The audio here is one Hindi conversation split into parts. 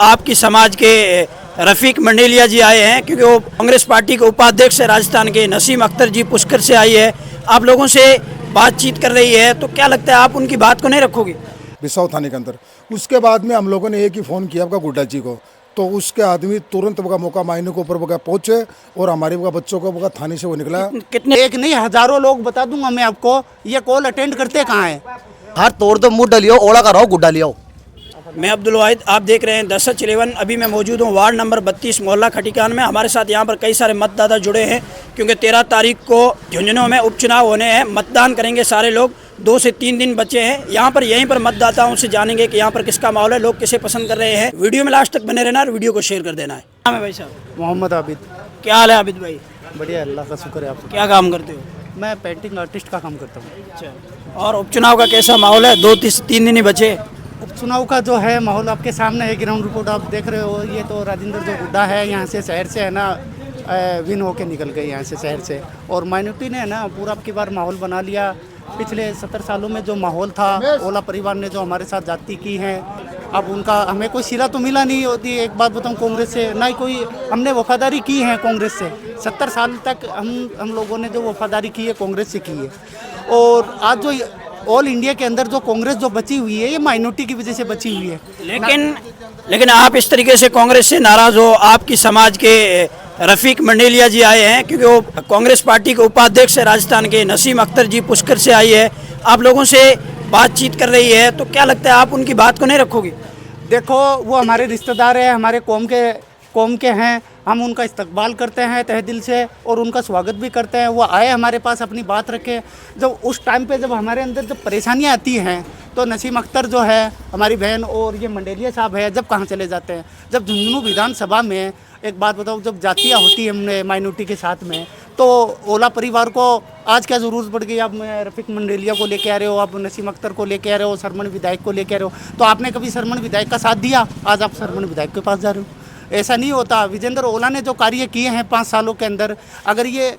आपकी समाज के रफीक मंडेलिया जी आए हैं क्योंकि वो कांग्रेस पार्टी के उपाध्यक्ष है राजस्थान के। नसीम अख्तर जी पुष्कर से आई है, आप लोगों से बातचीत कर रही है, तो क्या लगता है आप उनकी बात को नहीं रखोगे? बिसाऊ थाने के अंदर। उसके बाद में हम लोगों ने एक ही फ़ोन किया आपका गुड्डा जी को, तो उसके आदमी तुरंत वो मौका मायने के ऊपर वो पहुंचे और हमारे वो बच्चों को वो थाने से वो निकला। कितने एक नहीं हजारों लोग बता दूंगा मैं आपको, ये कॉल अटेंड करते कहाँ है। हर तोड़ दो मुंह डलियो, ओला का रहो गुड्डा लियो। मैं अब्दुल वाहिद, आप देख रहे हैं 10/11। अभी मैं मौजूद हूँ वार्ड नंबर 32 मोहल्ला खटीकान में। हमारे साथ यहाँ पर कई सारे मतदाता जुड़े हैं क्योंकि 13 तारीख को झुंझुनू में उपचुनाव होने हैं। मतदान करेंगे सारे लोग, 2 से 3 दिन बचे हैं। यहाँ पर यहीं पर मतदाताओं से जानेंगे कि यहाँ पर किसका माहौल है, लोग किसे पसंद कर रहे हैं। वीडियो में लास्ट तक बने रहना और वीडियो को शेयर कर देना है। नाम है भाई साहब? मोहम्मद आबिद। क्या हाल है आबिद भाई? बढ़िया, अल्लाह का शुक्र है। आप क्या काम करते हो? मैं पेंटिंग आर्टिस्ट का काम करता हूँ। अच्छा, और उपचुनाव का कैसा माहौल है? 2 से 3 दिन ही बचे। उपचुनाव का जो है माहौल आपके सामने है, ग्राउंड रिपोर्ट आप देख रहे हो। ये तो राजेंद्र जो गुड्डा है यहाँ से शहर से है ना विन होके निकल गए यहाँ से शहर से, और माइनॉरिटी ने है ना पूरा अब की बार माहौल बना लिया। पिछले 70 सालों में जो माहौल था, ओला परिवार ने जो हमारे साथ जाति की है, अब उनका हमें कोई सिला तो मिला नहीं होती। एक बात बताऊं, कांग्रेस से ना ही कोई हमने वफादारी की है कांग्रेस से। 70 साल तक हम लोगों ने जो वफादारी की है कांग्रेस से की है। और आज जो ऑल इंडिया के अंदर जो कांग्रेस जो बची हुई है, ये माइनॉरिटी की वजह से बची हुई है। लेकिन आप इस तरीके से कांग्रेस से नाराज हो। आपकी समाज के रफीक मंडेलिया जी आए हैं क्योंकि वो कांग्रेस पार्टी के उपाध्यक्ष है राजस्थान के। नसीम अख्तर जी पुष्कर से आई है, आप लोगों से बातचीत कर रही है, तो क्या लगता है आप उनकी बात को नहीं रखोगे? देखो, वो हमारे रिश्तेदार हैं, हमारे कौम के हैं। हम उनका इस्तकबाल करते हैं तहे दिल से और उनका स्वागत भी करते हैं। वो आए हमारे पास, अपनी बात रखे। जब उस टाइम पे जब हमारे अंदर जब परेशानियां आती हैं तो नसीम अख्तर जो है हमारी बहन और ये मंडेलिया साहब है, जब कहाँ चले जाते हैं। जब झुंझुनू विधानसभा में एक बात बताओ, जब जातियाँ होती है हमने माइनॉरिटी के साथ में, तो ओला परिवार को आज क्या ज़रूरत पड़ गई? आप रफीक मंडेलिया को लेके आ रहे हो, आप नसीम अख्तर को लेके आ रहे हो, सरमन विधायक को लेके आ रहे हो। तो आपने कभी सरमन विधायक का साथ दिया? आज आप सरमन विधायक के पास जा रहे हो। ऐसा नहीं होता। विजेंद्र ओला ने जो कार्य किए हैं 5 सालों के अंदर, अगर ये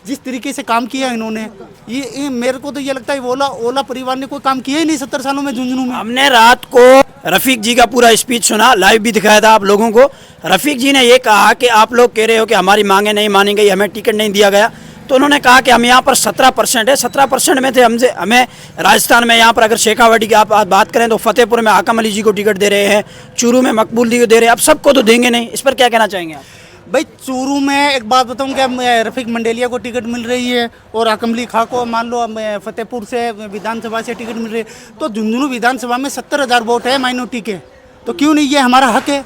जिस तरीके से काम किया इन्होंने, ये मेरे को तो ये लगता है ओला परिवार ने कोई काम किया ही नहीं 70 सालों में झुंझुनू में। हमने रात को रफीक जी का पूरा स्पीच सुना, लाइव भी दिखाया था आप लोगों को। रफीक जी ने ये कहा कि आप लोग कह रहे हो कि हमारी मांगे नहीं मानी गई, हमें टिकट नहीं दिया गया। तो उन्होंने कहा कि हम यहाँ पर 17% है, 17% में थे हमें राजस्थान में। यहाँ पर अगर शेखावाटी की आप बात करें तो फतेहपुर में आकम अली जी को टिकट दे रहे हैं, चूरू में मकबूल जी को दे रहे हैं, अब सबको तो देंगे नहीं। इस पर क्या कहना चाहेंगे आप? भाई, चूरू में एक बात बताऊँ क्या, रफीक मंडेलिया को टिकट मिल रही है और आकमली खां को मान लो फतेहपुर से विधानसभा से टिकट मिल रही है। तो झुंझुनू विधानसभा में 70,000 वोट है माइनॉरिटी के, तो क्यों नहीं? ये हमारा हक है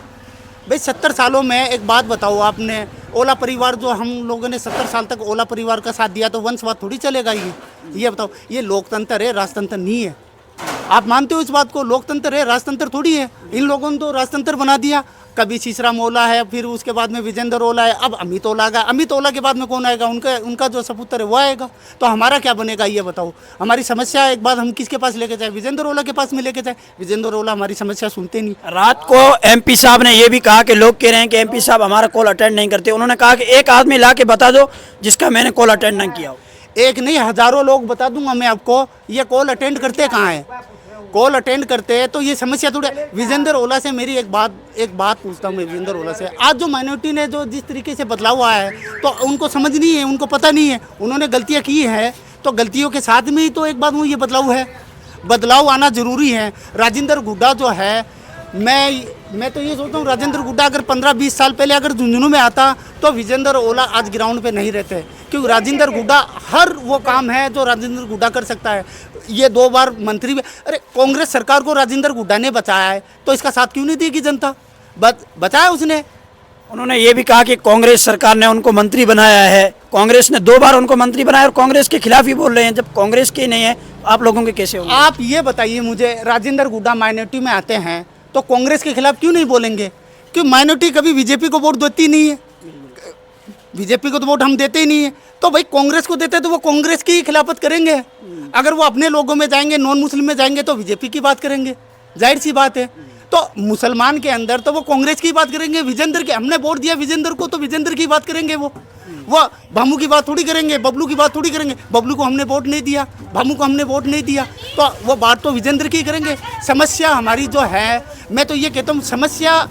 भाई। 70 सालों में एक बात बताओ, आपने ओला परिवार जो हम लोगों ने 70 साल तक ओला परिवार का साथ दिया, तो वंशवाद थोड़ी चलेगा ये बताओ। ये लोकतंत्र है, राजतंत्र नहीं है। आप मानते हो इस बात को? लोकतंत्र है, राजतंत्र थोड़ी है। इन लोगों ने तो राजतंत्र बना दिया। कभी शीशराम ओला है, फिर उसके बाद में विजेंद्र ओला है, अब अमित ओला का। अमित ओला के बाद में कौन आएगा? उनका जो सपुत्र है वो आएगा। तो हमारा क्या बनेगा ये बताओ? हमारी समस्या एक बात हम किसके पास लेके जाए? विजेंद्र ओला के पास में लेके जाए। विजेंद्र ओला हमारी समस्या सुनते नहीं। रात को एमपी साहब ने ये भी कहा कि लोग कह रहे हैं कि एमपी साहब हमारा कॉल अटेंड नहीं करते। उन्होंने कहा कि एक आदमी ला के बता दो जिसका मैंने कॉल अटेंड नहीं किया हो। एक नहीं हजारों लोग बता दूंगा मैं आपको, ये कॉल अटेंड करते कहाँ हैं? कॉल अटेंड करते हैं तो ये समस्या थोड़ा। विजेंद्र ओला से मेरी एक बात पूछता हूँ मैं विजेंद्र ओला से। आज जो माइनॉरिटी ने जो जिस तरीके से बदलाव आया है, तो उनको समझ नहीं है, उनको पता नहीं है। उन्होंने गलतियाँ की हैं, तो गलतियों के साथ में ही तो एक बात वो ये बदलाव है। बदलाव आना जरूरी है। राजेंद्र गुड्डा जो है, मैं तो ये सोचता हूँ, राजेंद्र गुड्डा अगर 15-20 साल पहले अगर झुंझुनू में आता तो विजेंद्र ओला आज ग्राउंड पे नहीं रहते। क्योंकि राजेंद्र गुड्डा हर वो काम है जो राजेंद्र गुड्डा कर सकता है। ये 2 बार मंत्री भी, अरे कांग्रेस सरकार को राजेंद्र गुड्डा ने बचाया है, तो इसका साथ क्यों नहीं देगी जनता? बचाया उसने। उन्होंने ये भी कहा कि कांग्रेस सरकार ने उनको मंत्री बनाया है, कांग्रेस ने 2 बार उनको मंत्री बनाया, और कांग्रेस के खिलाफ ही बोल रहे हैं। जब कांग्रेस के नहीं है, आप लोगों के कैसे होंगे? आप ये बताइए मुझे, राजेंद्र गुड्डा माइनॉरिटी में आते हैं तो कांग्रेस के खिलाफ क्यों नहीं बोलेंगे? क्यों? माइनॉरिटी कभी बीजेपी को वोट देती नहीं है। बीजेपी को तो वोट हम देते ही नहीं है। तो भाई कांग्रेस को देते तो वो कांग्रेस की खिलाफत करेंगे। अगर वो अपने लोगों में जाएंगे, नॉन मुस्लिम में जाएंगे, तो बीजेपी की बात करेंगे, जाहिर सी बात है। तो मुसलमान के अंदर तो वो कांग्रेस की बात करेंगे। विजेंद्र के हमने वोट दिया विजेंद्र को, तो विजेंद्र की बात करेंगे वो। वो भामू की बात थोड़ी करेंगे, बबलू की बात थोड़ी करेंगे। बबलू को हमने वोट नहीं दिया, भामू को हमने वोट नहीं दिया, तो वो बात तो विजेंद्र की करेंगे। समस्या हमारी जो है, मैं तो ये कहता हूँ समस्या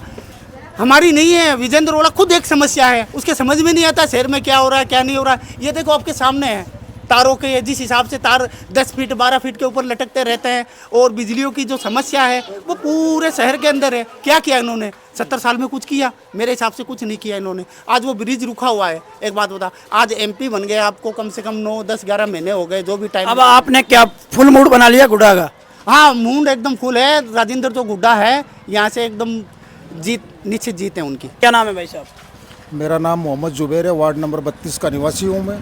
हमारी नहीं है, विजेंद्र ओला खुद एक समस्या है। उसके समझ में नहीं आता शहर में क्या हो रहा है क्या नहीं हो रहा है। ये देखो आपके सामने है, तारों के जिस हिसाब से तार 10 फीट 12 फीट के ऊपर लटकते रहते हैं, और बिजलियों की जो समस्या है वो पूरे शहर के अंदर है। क्या किया इन्होंने? 70 साल में कुछ किया? मेरे हिसाब से कुछ नहीं किया इन्होंने। आज वो ब्रिज रुका हुआ है। एक बात बता, आज एमपी बन गए, आपको कम से कम 9 10 11 महीने हो गए, जो भी टाइम। अब आपने क्या फुल मूड बना लिया गुड्डा का? हाँ, मूड एकदम फुल है। राजेंद्र जो गुड्डा है, यहाँ से एकदम निश्चित जीत है उनकी। क्या नाम है भाई साहब? मेरा नाम मोहम्मद जुबैर है, वार्ड नंबर 32 का निवासी हूँ मैं।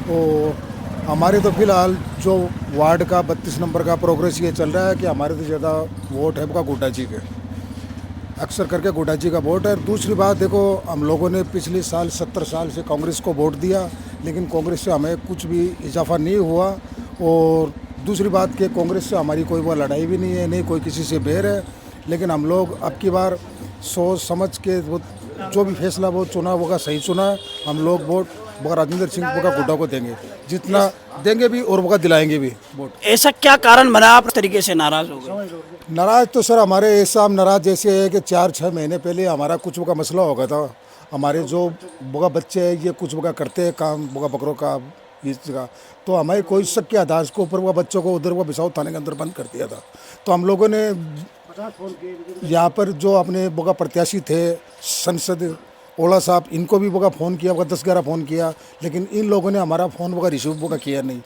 तो हमारे तो फिलहाल जो वार्ड का 32 नंबर का प्रोग्रेस ये चल रहा है कि हमारे तो ज़्यादा वोट है गुड्डा जी के, अक्सर करके गुड्डा जी का वोट है। दूसरी बात देखो, हम लोगों ने पिछले साल 70 साल से कांग्रेस को वोट दिया, लेकिन कांग्रेस से हमें कुछ भी इजाफा नहीं हुआ। और दूसरी बात कि कांग्रेस से हमारी कोई वो लड़ाई भी नहीं है, नहीं कोई किसी से बैर है। लेकिन हम लोग अब की बार सोच समझ के वो जो भी फैसला वो चुना वो का सही चुना है। हम लोग वोट वो राजेंद्र सिंह वो का गुड्डा को देंगे, जितना देंगे भी और वो का दिलाएंगे भी वोट। ऐसा क्या कारण बना आप इस तरीके से नाराज हो गए? नाराज तो सर हमारे ऐसा हम नाराज जैसे है कि 4-6 महीने पहले हमारा कुछ वो का मसला हो गया था। हमारे जो बोगा बच्चे हैं ये कुछ बोगा करते हैं काम बोगा बकरों का का, तो हमारे कोई शक के आधार को ऊपर वो बच्चों को उधर वो बिसाऊ थाने के अंदर बंद कर दिया था। तो हम लोगों ने यहाँ पर जो अपने बोगा प्रत्याशी थे संसद ओला साहब, इनको भी बोगा फ़ोन किया, बोगा 10-11 फ़ोन किया, लेकिन इन लोगों ने हमारा फ़ोन बोगा रिसीव बोगा किया नहीं।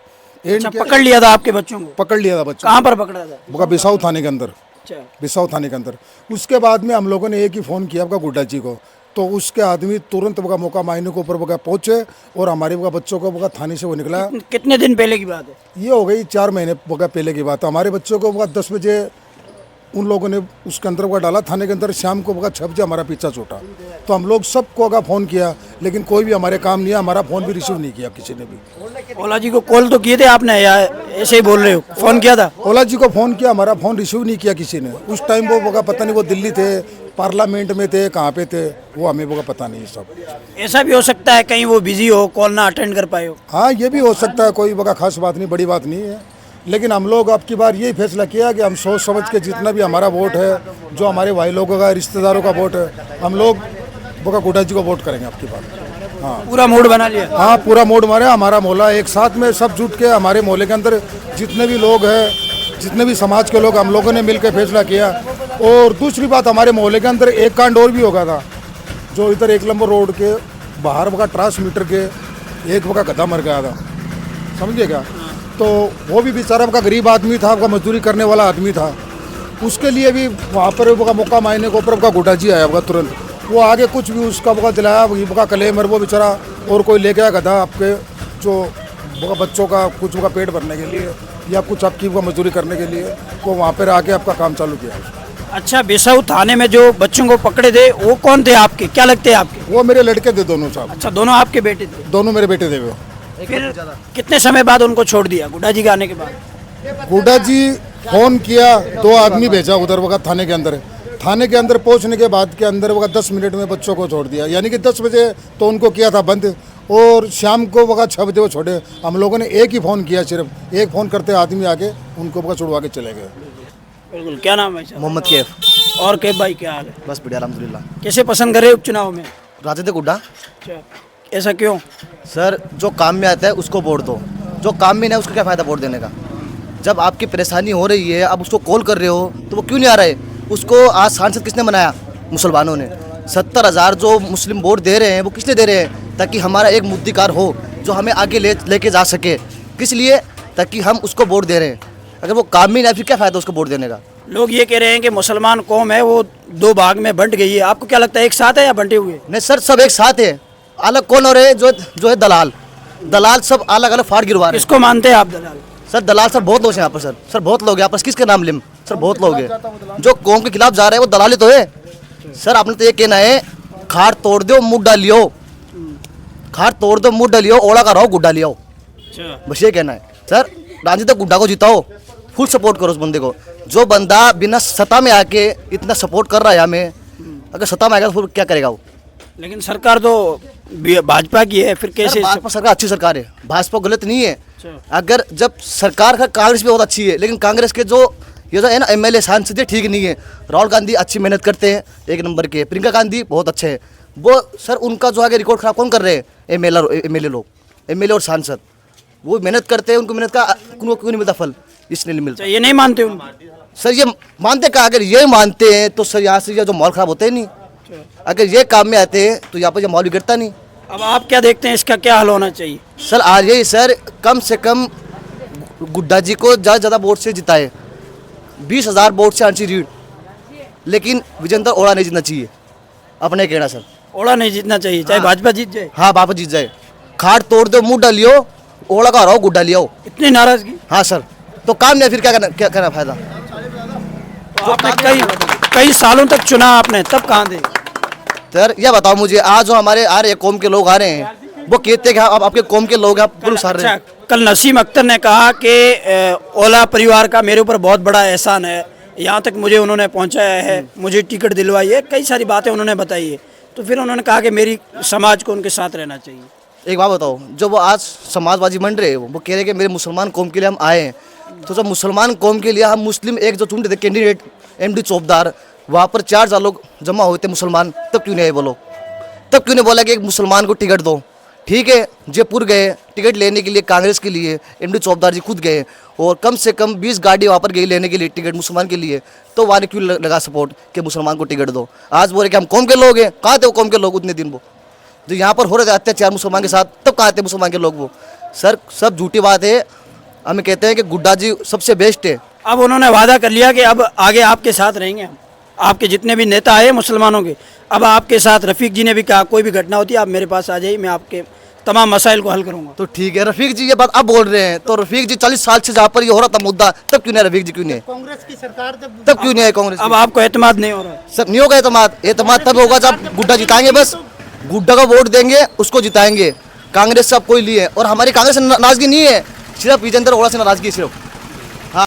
अच्छा, पकड़ लिया था आपके बच्चों को? पकड़ लिया था बच्चों। कहाँ पर पकड़ा था? बोगा बिसाऊ थाने के अंदर, अच्छा, बिसाऊ थाने के अंदर। उसके बाद में हम लोगों ने एक ही फ़ोन किया आपका गुड्डा जी को, तो उसके आदमी तुरंत बोगा मौका मायने के ऊपर बोगा पहुँचे और हमारे बोगा बच्चों को बोगा थाने से वो निकला। कितने दिन पहले की बात है? ये हो गई 4 महीने बोगा पहले की बात। हमारे बच्चों को बोगा 10 बजे उन लोगों ने उसके अंदर बोगा डाला थाने के अंदर, शाम को बोगा 6 बजे हमारा पीछा छूटा। तो हम लोग सबको अगर फ़ोन किया, लेकिन कोई भी हमारे काम नहीं है, हमारा फ़ोन भी रिसीव नहीं किया किसी ने भी। ओला जी को कॉल तो किए थे आपने या ऐसे ही बोल रहे हो? फ़ोन किया था? ओला जी को फ़ोन किया, हमारा फ़ोन रिसीव नहीं किया किसी ने। उस टाइम वो बोगा पता नहीं वो दिल्ली थे, पार्लियामेंट में थे, कहाँ पे थे वो हमें बोगा पता नहीं सब। ऐसा भी हो सकता है कहीं वो बिजी हो, कॉल ना अटेंड कर पाए हो? हाँ, ये भी हो सकता है, कोई बोगा खास बात नहीं, बड़ी बात नहीं है। लेकिन हम लोग अब की बार यही फैसला किया कि हम सोच समझ के जितना भी हमारा वोट है, जो हमारे भाई लोगों का रिश्तेदारों का वोट है, हम लोग बोगा गुड्डा जी को वोट करेंगे अब की बार। हाँ, पूरा मूड बना लिया? हाँ, पूरा मूड मारे। हमारा मोहल्ला एक साथ में सब जुट के, हमारे मोहल्ले के अंदर जितने भी लोग हैं, जितने भी समाज के लोग, हम लोगों ने मिल के फैसला किया। और दूसरी बात, हमारे मोहल्ले के अंदर एक कांड और भी हो गया था, जो इधर 1 नंबर रोड के बाहर वहाँ ट्रांसमीटर के एक वहाँ गधा मर गया था, समझिए क्या। तो वो भी बेचारा का गरीब आदमी था, आपका मजदूरी करने वाला आदमी था। उसके लिए भी वहाँ पर वो मौका मायने के ऊपर आपका गुड्डा जी आया होगा तुरंत। वो आगे कुछ भी उसका वो दिलाया, वो क्लेमर वो बेचारा और कोई ले गया गधा आपके जो वो बच्चों का कुछ वो पेट भरने के लिए या कुछ आपकी वो मजदूरी करने के लिए, वो वहाँ पर आके आपका काम चालू किया। अच्छा, बिसाऊ थाने में जो बच्चों को पकड़े थे वो कौन थे आपके? क्या लगते हैं आपके? वो मेरे लड़के थे दोनों साहब। अच्छा, दोनों आपके बेटे थे? दोनों मेरे बेटे थे। वो फिर कितने समय बाद उनको छोड़ दिया गुड्डा जी के आने के बाद? गुड्डा जी फ़ोन किया, 2 आदमी भेजा उधर वक्त थाने के अंदर। थाने के अंदर पहुंचने के बाद के अंदर वक्त 10 मिनट में बच्चों को छोड़ दिया, यानी कि 10 बजे तो उनको किया था बंद, और शाम को वक्त 6 बजे वो छोड़े। हम लोगों ने एक ही फ़ोन किया, सिर्फ एक फ़ोन करते आदमी आके उनको वक्त छुड़वा के चले गए। बिल्कुल। क्या नाम है साहब? मोहम्मद कैफ। और कैफ भाई क्या हाल है? बस बढ़िया अल्हम्दुलिल्लाह। कैसे पसंद करे उपचुनाव में? राजेंद्र गुड्डा। अच्छा, ऐसा क्यों? सर, जो काम में आता है उसको वोट दो, जो काम में नहीं है उसको क्या फ़ायदा वोट देने का। जब आपकी परेशानी हो रही है, आप उसको कॉल कर रहे हो, तो वो क्यों नहीं आ रहा है? उसको आज सांसद किसने बनाया? मुसलमानों ने। 70,000 जो मुस्लिम वोट दे रहे हैं वो किस लिए दे रहे हैं? ताकि हमारा एक मुद्दिकार हो जो हमें आगे लेके जा सके। किस लिए? ताकि हम उसको वोट दे रहे हैं। अगर वो काम में नहीं, फिर क्या फ़ायदा उसको वोट देने का। लोग ये कह रहे हैं कि मुसलमान कौम है वो 2 भाग में बंट गई है। आपको क्या लगता है, एक साथ है या बंटे हुए? नहीं सर, सब एक साथ है। अलग कौन हो रहे हैं? जो है दलाल सब अलग अलग फाड़ गिरवा रहे हैं। किसको मानते हैं आप दलाल? सर दलाल सर बहुत लोग हैं यहाँ पर। सर बहुत लोग हैं यहाँ पर, किसके नाम लें सर? बहुत लोग हैं जो कौम के खिलाफ जा रहे हैं, वो दलाली तो है। सर आपने तो ये कहना है खाड़ तोड़ दो मुँह डालियो, खाड़ तोड़ दो मुँह डालियो, ओला का रहो गुड्डा लियो, बस ये कहना है। सर राजेंद्र गुड्डा को जिताओ, फुल सपोर्ट करो उस बंदे को। जो बंदा बिना सत्ता में आके इतना सपोर्ट कर रहा है हमें, अगर सत्ता में आएगा तो फिर क्या करेगा वो? लेकिन सरकार तो भाजपा की है, फिर कैसे? भाजपा सरकार अच्छी सरकार है, भाजपा गलत नहीं है। अगर जब सरकार का कांग्रेस भी बहुत अच्छी है, लेकिन कांग्रेस के जो ये जो है ना एमएलए सांसद ठीक नहीं है। राहुल गांधी अच्छी मेहनत करते हैं, एक नंबर के। प्रियंका गांधी बहुत अच्छे हैं। वो सर उनका जो आगे रिकॉर्ड खराब कौन कर रहे हैं? एमएलए लोग, एमएलए और सांसद वो मेहनत करते हैं, उनको मेहनत का उनको क्यों नहीं मिलता फल? इसलिए नहीं मिलता। ये नहीं मानते उन? सर ये मानते का, अगर ये मानते हैं तो सर यहाँ से ये जो माहौल खराब होते ही नहीं। अगर ये काम में आते हैं तो यहाँ पर ये माहौल बिगड़ता नहीं। अब आप क्या देखते हैं, इसका क्या हल होना चाहिए? सर आज यही सर कम से कम गुड्डा जी को ज़्यादा ज़्यादा वोट से जिताए, 20,000 वोट से आंची रीड, लेकिन विजेंद्र ओड़ा नहीं जीतना चाहिए। अपने कहना सर, ओड़ा नहीं जीतना चाहिए, चाहे भाजपा जीत जाए। हाँ वापस जीत जाए, खाट तोड़ दो, मुंह डालियो, ओड़ा का रहो, गुड्डा लियो। इतनी नाराजगी? हाँ सर, तो काम नहीं, फिर क्या करना फायदा? तो आपने कई सालों तक चुना आपने, तब कहाँ थे? सर ये बताओ मुझे, आज जो हमारे आ रहे कौम के लोग आ रहे हैं, वो कहते हैं कि आप आपके कौम के लोग आप पुलिस आ रहे हैं। कल नसीम अख्तर ने कहा कि ओला परिवार का मेरे ऊपर बहुत बड़ा एहसान है, यहाँ तक मुझे उन्होंने पहुँचाया है, मुझे टिकट दिलवाई है, कई सारी बातें उन्होंने बताई है। तो फिर उन्होंने कहा कि मेरी समाज को उनके साथ रहना चाहिए। एक बात बताओ, जो वो आज समाजवादी बन रहे हैं, वो कह रहे हैं कि मेरे मुसलमान कौम के लिए हम आए हैं, तो जब मुसलमान कौम के लिए हम मुस्लिम एक जो चुनते थे कैंडिडेट एमडी चौबदार, वहाँ पर 4,000 लोग जमा हुए थे मुसलमान, तब क्यों नहीं आए वो लोग? तब क्यों नहीं बोला कि एक मुसलमान को टिकट दो? ठीक है, जयपुर गए टिकट लेने के लिए, कांग्रेस के लिए एमडी चौबदार जी खुद गए, और कम से कम 20 गाड़ी वहाँ पर गई लेने के लिए टिकट मुसलमान के लिए, तो वहाँ ने क्यों लगा सपोर्ट कि मुसलमान को टिकट दो? आज बोले कि हम कौम के लोग हैं। कहाँ थे वो कौम के लोग उतने दिन? वो जो यहाँ पर हो रहे थे अत्याचार मुसलमान के साथ, तब कहाँ थे मुसलमान के लोग? वो सर सब झूठी बात है। हमें कहते हैं कि गुड्डा जी सबसे बेस्ट है। अब उन्होंने वादा कर लिया कि अब आगे आपके साथ रहेंगे हम, आपके जितने भी नेता आए मुसलमानों के, अब आपके साथ। रफीक जी ने भी कहा कोई भी घटना होती है आप मेरे पास आ जाइए, मैं आपके तमाम मसाइल को हल करूंगा। तो ठीक है, रफीक जी ये बात अब बोल रहे हैं, तो रफीक जी 40 साल से जहाँ पर ये हो रहा था मुद्दा, तब क्यों नहीं? रफीक जी क्यों नहीं? कांग्रेस की सरकार तब क्यों नहीं है कांग्रेस? अब आपको एतमाद नहीं हो रहा है? सर नहीं होगा एतमाद तब होगा जब गुड्डा जिताएंगे। बस गुड्डा को वोट देंगे, उसको जिताएंगे। कांग्रेस से अब कोई लिए, और हमारी कांग्रेस से नाराजगी नहीं है, सिर्फ विजेंद्र ओड़ा से नाराजगी है सिर्फ।